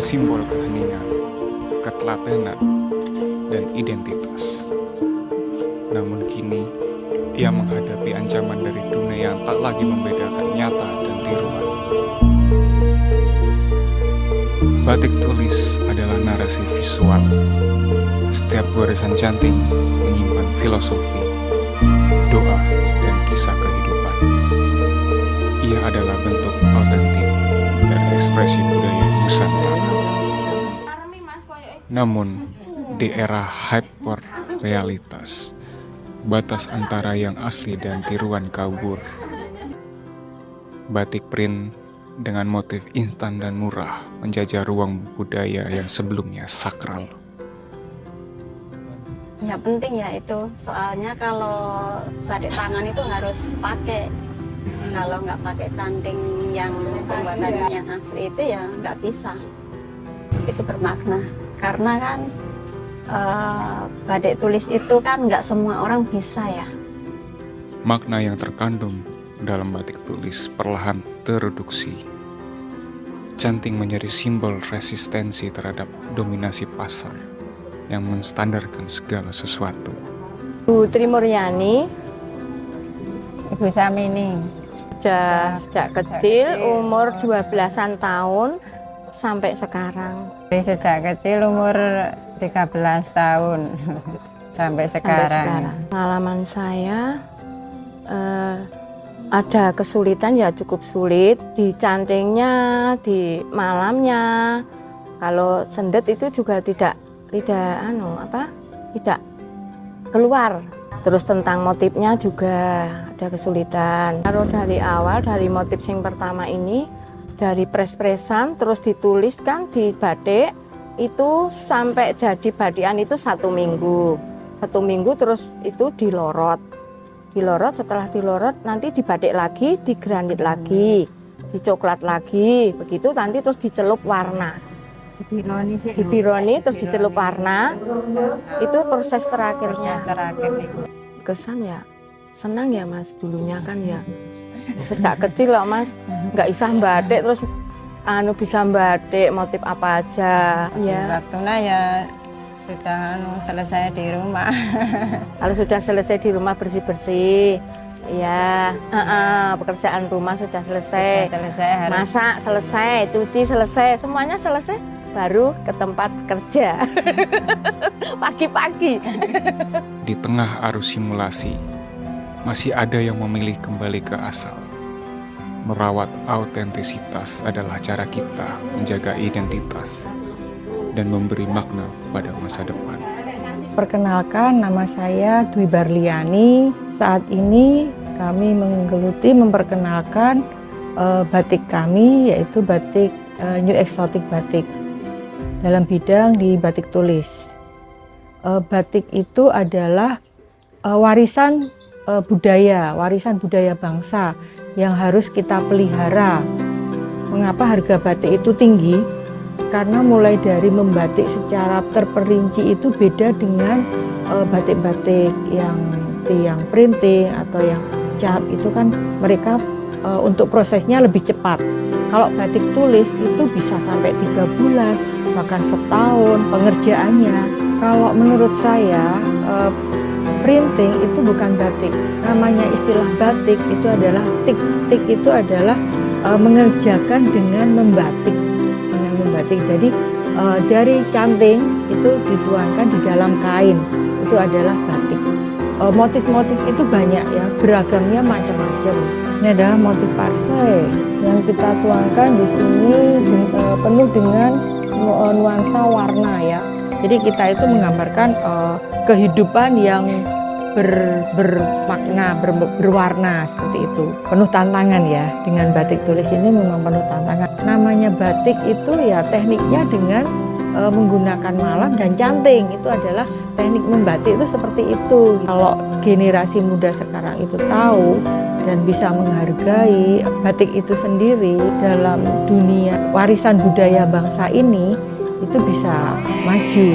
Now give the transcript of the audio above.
simbol keheningan, ketelatenan, dan identitas. Namun kini, ia menghadapi ancaman dari dunia yang tak lagi membedakan nyata dan tiruan. Batik tulis adalah narasi visual. Setiap goresan canting menyimpan filosofi, doa, dan kisah kehidupan. Ia adalah bentuk autentik dari ekspresi budaya Nusantara. Namun, di era hyperrealitas, batas antara yang asli dan tiruan kabur. Batik print dengan motif instan dan murah menjajah ruang budaya yang sebelumnya sakral. Ya penting ya itu, soalnya kalau batik tangan itu harus pakai. Kalau nggak pakai canting yang pembuatannya yang asli itu ya nggak bisa. Itu bermakna, karena kan batik tulis itu kan nggak semua orang bisa ya. Makna yang terkandung dalam batik tulis perlahan tereduksi. Canting menjadi simbol resistensi terhadap dominasi pasar yang menstandarkan segala sesuatu. Bu Tri Muryani, Ibu Samini. sejak kecil umur 12-an tahun sampai sekarang. Sejak kecil umur 13 tahun sampai sekarang. Pengalaman saya ada kesulitan, ya cukup sulit di cantingnya, di malamnya. Kalau sendet itu juga tidak keluar. Terus tentang motifnya juga ada kesulitan. Kalau dari awal, dari motif yang pertama ini, dari pres-presan terus dituliskan di batik, itu sampai jadi badikan itu 1 minggu. 1 minggu terus itu dilorot. Setelah dilorot nanti dibatik lagi, digranit lagi, dicoklat lagi. Begitu nanti terus dicelup warna. Dibironi terus dicelup warna. Itu proses terakhirnya. Kesan ya, senang ya Mas, dulunya kan ya. Sejak kecil loh Mas, nggak bisa batik terus bisa batik motif apa aja. Ya. Waktunya ya sudah selesai di rumah. Kalau sudah selesai di rumah bersih-bersih, ya pekerjaan rumah sudah selesai. Masak selesai, cuci selesai, semuanya selesai, baru ke tempat kerja. Pagi-pagi. Di tengah arus simulasi, masih ada yang memilih kembali ke asal. Merawat autentisitas adalah cara kita menjaga identitas dan memberi makna pada masa depan. Perkenalkan, nama saya Dwi Barliani. Saat ini kami menggeluti memperkenalkan batik kami, yaitu batik New Exotic Batik dalam bidang di batik tulis. Batik itu adalah warisan budaya bangsa yang harus kita pelihara. Mengapa harga batik itu tinggi? Karena mulai dari membatik secara terperinci itu beda dengan batik-batik yang printing atau yang cap, itu kan mereka untuk prosesnya lebih cepat. Kalau batik tulis itu bisa sampai 3 bulan, bahkan setahun pengerjaannya. Kalau menurut saya printing itu bukan batik. Namanya istilah batik itu adalah tik. Tik itu adalah mengerjakan dengan membatik. Jadi dari canting itu dituangkan di dalam kain, itu adalah batik. Motif-motif itu banyak ya, beragamnya macam-macam. Ini adalah motif parsley yang kita tuangkan di sini penuh dengan nuansa warna ya. Jadi kita itu menggambarkan kehidupan yang bermakna, berwarna seperti itu. Penuh tantangan ya, dengan batik tulis ini memang penuh tantangan. Namanya batik itu ya tekniknya dengan menggunakan malam dan canting, itu adalah teknik membatik itu seperti itu. Kalau generasi muda sekarang itu tahu dan bisa menghargai batik itu sendiri dalam dunia warisan budaya bangsa ini, itu bisa maju.